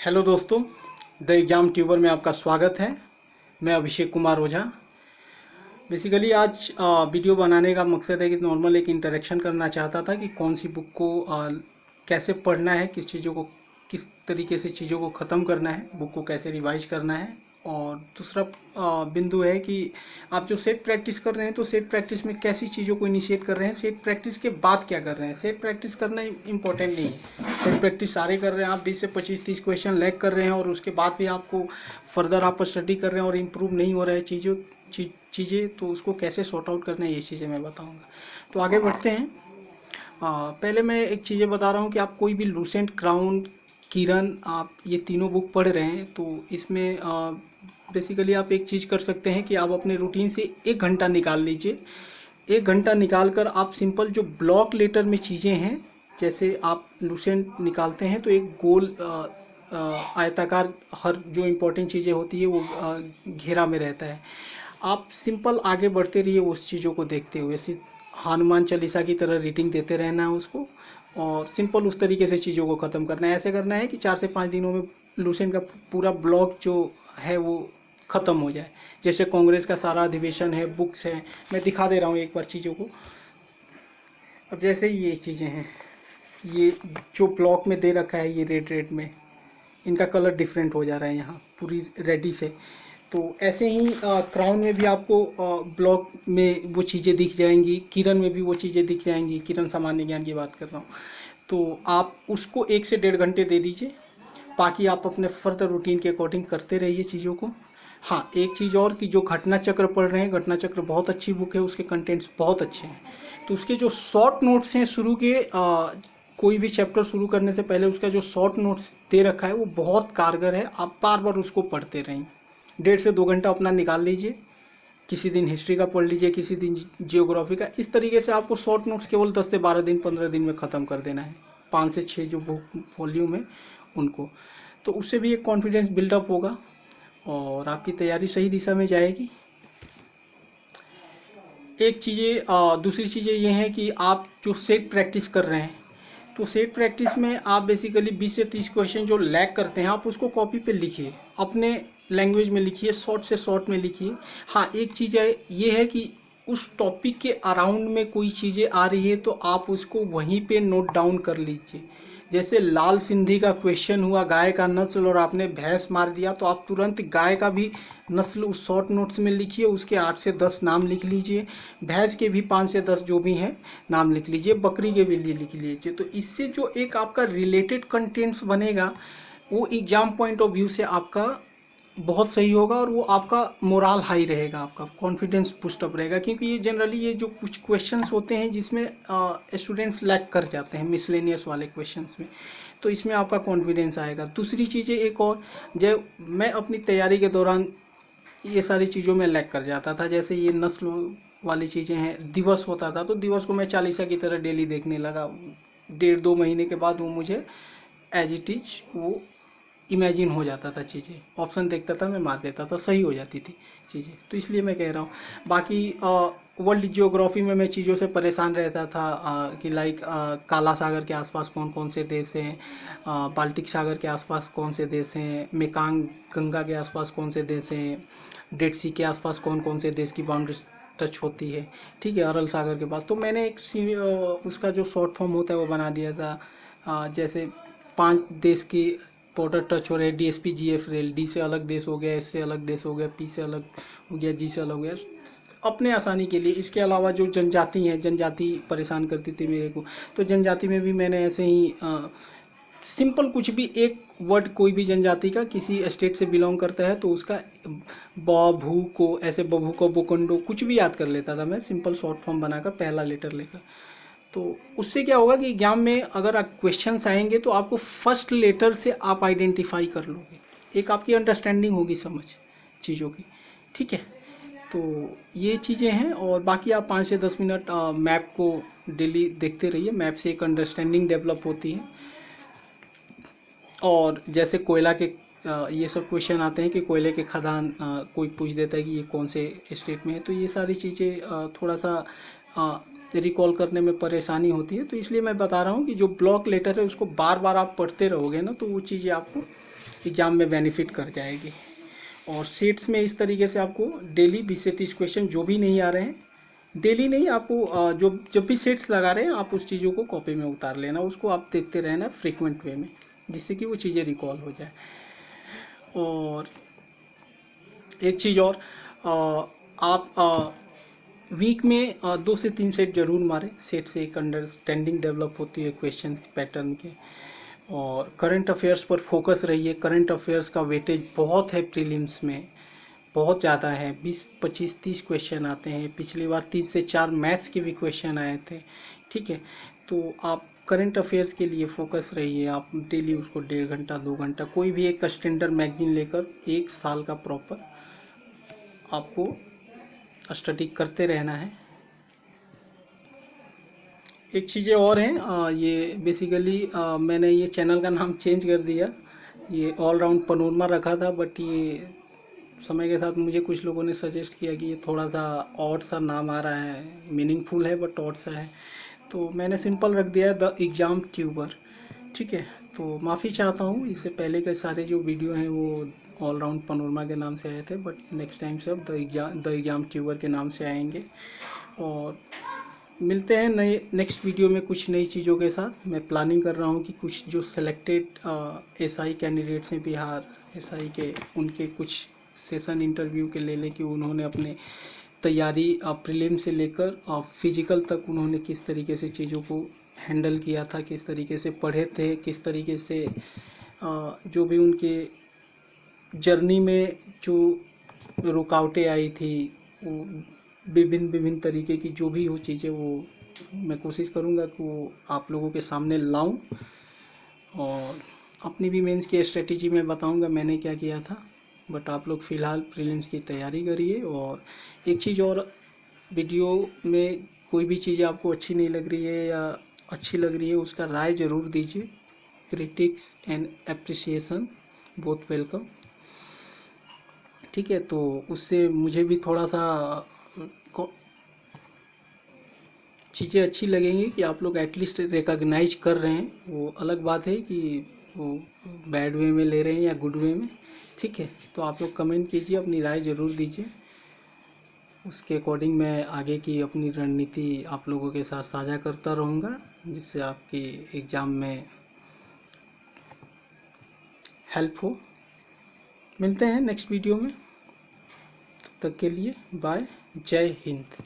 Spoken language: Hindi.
हेलो दोस्तों, द एग्जाम ट्यूबर में आपका स्वागत है। मैं अभिषेक कुमार ओझा। बेसिकली आज वीडियो बनाने का मकसद है कि नॉर्मल एक इंटरेक्शन करना चाहता था कि कौन सी बुक को कैसे पढ़ना है, किस चीज़ों को किस तरीके से चीज़ों को ख़त्म करना है, बुक को कैसे रिवाइज करना है। और दूसरा बिंदु है कि आप जो सेट प्रैक्टिस कर रहे हैं तो सेट प्रैक्टिस में कैसी चीज़ों को इनिशिएट कर रहे हैं, सेट प्रैक्टिस के बाद क्या कर रहे हैं। सेट प्रैक्टिस करना इम्पोर्टेंट नहीं है, सेट प्रैक्टिस सारे कर रहे हैं, आप 20 से 25-30 क्वेश्चन लैग कर रहे हैं और उसके बाद भी आपको फर्दर आप स्टडी कर रहे हैं और इम्प्रूव नहीं हो रहा है चीज़ें, तो उसको कैसे सॉर्ट आउट करना है ये चीज़ें मैं बताऊँगा। तो आगे बढ़ते हैं। पहले मैं एक चीज़ें बता रहा हूँ कि आप कोई भी लूसेंट, क्राउन, किरण, आप ये तीनों बुक पढ़ रहे हैं तो इसमें बेसिकली आप एक चीज़ कर सकते हैं कि आप अपने रूटीन से 1 घंटा निकाल लीजिए। 1 घंटा निकाल कर आप सिंपल जो ब्लॉक लेटर में चीज़ें हैं, जैसे आप लूसेंट निकालते हैं तो एक गोल आयताकार हर जो इम्पोर्टेंट चीज़ें होती है वो घेरा में रहता है। आप सिंपल आगे बढ़ते रहिए उस चीज़ों को देखते हुए, हनुमान चालीसा की तरह रीडिंग देते रहना है उसको और सिंपल उस तरीके से चीज़ों को ख़त्म करना है। ऐसे करना है कि 4 से 5 दिनों में लूसेंट का पूरा ब्लॉक जो है वो ख़त्म हो जाए। जैसे कांग्रेस का सारा अधिवेशन है, बुक्स हैं, मैं दिखा दे रहा हूँ एक बार चीज़ों को। अब जैसे ये चीज़ें हैं, ये जो ब्लॉक में दे रखा है ये रेड में, इनका कलर डिफरेंट हो जा रहा है यहाँ पूरी रेडी से। तो ऐसे ही क्राउन में भी आपको ब्लॉक में वो चीज़ें दिख जाएंगी, किरण में भी वो चीज़ें दिख जाएंगी। किरण सामान्य ज्ञान की बात कर रहा हूँ। तो आप उसको 1 से 1.5 घंटे दे दीजिए, बाकी आप अपने फर्दर रूटीन के अकॉर्डिंग करते रहिए चीज़ों को। हाँ, एक चीज़ और कि जो घटना चक्र पढ़ रहे हैं, घटना चक्र बहुत अच्छी बुक है, उसके कंटेंट्स बहुत अच्छे हैं। तो उसके जो शॉर्ट नोट्स हैं शुरू के कोई भी चैप्टर शुरू करने से पहले उसका जो शॉर्ट नोट्स दे रखा है वो बहुत कारगर है। आप बार बार उसको पढ़ते रहें। 1.5 से 2 घंटा अपना निकाल लीजिए, किसी दिन हिस्ट्री का पढ़ लीजिए, किसी दिन जियोग्राफी का। इस तरीके से आपको शॉर्ट नोट्स केवल 10 से 12 दिन 15 दिन में ख़त्म कर देना है, 5 से 6 जो बुक वॉल्यूम है उनको। तो उससे भी एक कॉन्फिडेंस बिल्डअप होगा और आपकी तैयारी सही दिशा में जाएगी। दूसरी चीज़ें ये हैं कि आप जो सेट प्रैक्टिस कर रहे हैं तो सेट प्रैक्टिस में आप बेसिकली 20 से 30 क्वेश्चन जो लैग करते हैं आप उसको कॉपी पे लिखिए, अपने लैंग्वेज में लिखिए, शॉर्ट से शॉर्ट में लिखिए। हाँ, एक चीज़ है ये है कि उस टॉपिक के अराउंड में कोई चीज़ें आ रही है तो आप उसको वहीं पे नोट डाउन कर लीजिए। जैसे लाल सिंधी का क्वेश्चन हुआ गाय का नस्ल और आपने भैंस मार दिया तो आप तुरंत गाय का भी नस्ल उस शॉर्ट नोट्स में लिखिए, उसके 8 से 10 नाम लिख लीजिए, भैंस के भी 5 से 10 जो भी हैं नाम लिख लीजिए, बकरी के भी लिख लीजिए। तो इससे जो एक आपका रिलेटेड कंटेंट्स बनेगा वो एग्जाम पॉइंट ऑफ व्यू से आपका बहुत सही होगा और वो आपका मोराल हाई रहेगा, आपका कॉन्फिडेंस बूस्टअप रहेगा। क्योंकि ये जनरली ये जो कुछ क्वेश्चंस होते हैं जिसमें स्टूडेंट्स लैक कर जाते हैं मिसलेनियस वाले क्वेश्चंस में, तो इसमें आपका कॉन्फिडेंस आएगा। दूसरी चीज़ें एक और, जब मैं अपनी तैयारी के दौरान ये सारी चीज़ों में लैक कर जाता था, जैसे ये नस्ल वाली चीज़ें हैं, दिवस होता था तो दिवस को मैं चालीसा की तरह डेली देखने लगा। 1.5-2 महीने के बाद वो मुझे एज इट इज वो इमेजिन हो जाता था, चीज़ें ऑप्शन देखता था मैं मार देता था, सही हो जाती थी चीज़ें। तो इसलिए मैं कह रहा हूँ। बाकी वर्ल्ड जियोग्राफी में मैं चीज़ों से परेशान रहता था कि लाइक काला सागर के आसपास कौन कौन से देश हैं, बाल्टिक सागर के आसपास कौन से देश हैं, मेकांग गंगा के आसपास कौन से देश हैं, डेड सी के आसपास कौन कौन से देश की बाउंड्री टच होती है, ठीक है, अरल सागर के पास। तो मैंने एक उसका जो शॉर्ट फॉर्म होता है वो बना दिया था। जैसे 5 देश की बॉर्डर टच हो रहे हैं, DSP GF रेल, डी से अलग देश हो गया, एस से अलग देश हो गया, पी से अलग हो गया, जी से अलग हो गया, अपने आसानी के लिए। इसके अलावा जो जनजाति हैं, जनजाति परेशान करती थी मेरे को, तो जनजाति में भी मैंने ऐसे ही सिंपल कुछ भी एक वर्ड, कोई भी जनजाति का किसी स्टेट से बिलोंग करता है तो उसका ब भू को, ऐसे बभू को, बोकंडो, कुछ भी याद कर लेता था मैं, सिंपल शॉर्ट फॉर्म बनाकर पहला लेटर लेकर। तो उससे क्या होगा कि एग्जाम में अगर क्वेश्चंस आएंगे तो आपको फर्स्ट लेटर से आप आइडेंटिफाई कर लोगे, एक आपकी अंडरस्टैंडिंग होगी समझ चीज़ों की, ठीक है। तो ये चीज़ें हैं। और बाकी आप 5 से 10 मिनट मैप को डेली देखते रहिए, मैप से एक अंडरस्टैंडिंग डेवलप होती है। और जैसे कोयला के ये सब क्वेश्चन आते हैं कि कोयले के खदान कोई पूछ देता है कि ये कौन से स्टेट में है, तो ये सारी चीज़ें थोड़ा सा रिकॉल करने में परेशानी होती है। तो इसलिए मैं बता रहा हूँ कि जो ब्लॉक लेटर है उसको बार बार आप पढ़ते रहोगे ना तो वो चीज़ें आपको एग्ज़ाम में बेनिफिट कर जाएगी। और सेट्स में इस तरीके से आपको डेली 20 से 30 क्वेश्चन जो भी नहीं आ रहे हैं, डेली नहीं, आपको जो जब भी सेट्स लगा रहे हैं आप उस चीज़ों को कॉपी में उतार लेना, उसको आप देखते रहना फ्रीक्वेंट वे में, जिससे कि वो चीज़ें रिकॉल हो जाए। और एक चीज़ और, आप वीक में 2 से 3 सेट जरूर मारें। सेट से एक अंडरस्टैंडिंग डेवलप होती है क्वेश्चन पैटर्न के। और करंट अफेयर्स पर फोकस रहिए। करंट अफेयर्स का वेटेज बहुत है प्रीलिम्स में, बहुत ज़्यादा है। 20, 25, 30 क्वेश्चन आते हैं। पिछली बार 3 से 4 मैथ्स के भी क्वेश्चन आए थे। ठीक है, तो आप करंट अफेयर्स के लिए फोकस रहिए। आप डेली उसको 1.5 घंटा 2 घंटा कोई भी एक स्टैंडर्ड मैगजीन लेकर 1 साल का प्रॉपर आपको स्टडी करते रहना है। एक चीज़ें और हैं, ये बेसिकली मैंने ये चैनल का नाम चेंज कर दिया। ये ऑल राउंड पनोरमा रखा था, बट ये समय के साथ मुझे कुछ लोगों ने सजेस्ट किया कि ये थोड़ा सा ऑड सा नाम आ रहा है, मीनिंगफुल है बट ऑड सा है, तो मैंने सिंपल रख दिया है द एग्ज़ाम ट्यूबर। ठीक है, तो माफ़ी चाहता हूँ, इससे पहले के सारे जो वीडियो हैं वो ऑल राउंड पनोरमा के नाम से आए थे, बट नेक्स्ट टाइम से अब द एग्ज़ाम ट्यूबर के नाम से आएंगे। और मिलते हैं नए नेक्स्ट वीडियो में कुछ नई चीज़ों के साथ। मैं प्लानिंग कर रहा हूँ कि कुछ जो सेलेक्टेड एसआई कैंडिडेट्स हैं बिहार एसआई के, उनके कुछ सेशन इंटरव्यू के ले लें कि उन्होंने अपने तैयारी प्रीलिम से लेकर फिजिकल तक उन्होंने किस तरीके से चीज़ों को हैंडल किया था, किस तरीके से पढ़े थे, किस तरीके से जो भी उनके जर्नी में जो रुकावटें आई थी, वो विभिन्न तरीके की जो भी हो चीज़ें, वो मैं कोशिश करूँगा कि वो आप लोगों के सामने लाऊं। और अपनी भी मेंस की स्ट्रेटेजी में बताऊंगा मैंने क्या किया था। बट आप लोग फ़िलहाल प्रीलिम्स की तैयारी करिए। और एक चीज़ और, वीडियो में कोई भी चीज़ आपको अच्छी नहीं लग रही है या अच्छी लग रही है, उसका राय ज़रूर दीजिए। Critics and appreciation both welcome. ठीक है, तो उससे मुझे भी थोड़ा सा चीज़ें अच्छी लगेंगी कि आप लोग एटलीस्ट रिकॉग्नाइज कर रहे हैं। वो अलग बात है कि वो बैड वे में ले रहे हैं या गुड वे में। ठीक है, तो आप लोग कमेंट कीजिए, अपनी राय ज़रूर दीजिए। उसके अकॉर्डिंग मैं आगे की अपनी रणनीति आप लोगों के साथ साझा करता रहूँगा, जिससे आपकी एग्ज़ाम में हेल्प हो। मिलते हैं नेक्स्ट वीडियो में, तब तक के लिए बाय, जय हिंद।